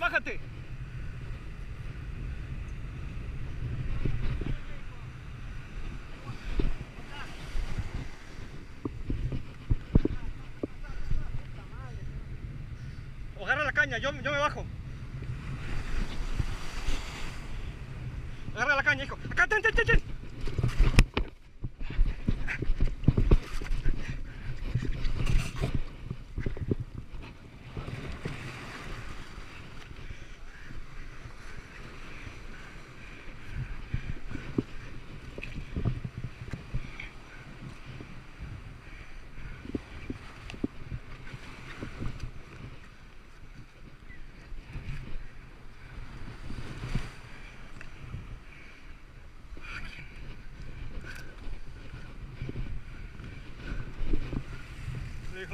bájate. O agarra la caña, yo me bajo. Agarra la caña, hijo. Acá, ten.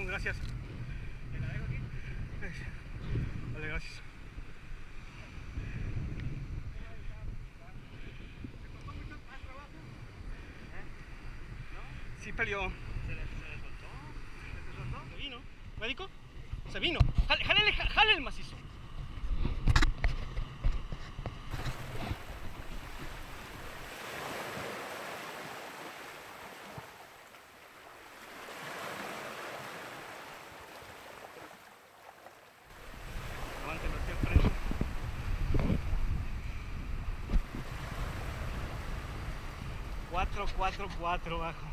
Gracias. ¿La dejo aquí? Vale, gracias. ¿Te costó mucho más trabajo? ¿No? Sí peleó. ¿Se le soltó? ¿Se soltó? ¿Se vino? ¿Médico? Se vino. Jale el macizo. Levántelo hacia el frente. 4, 4, 4 bajo.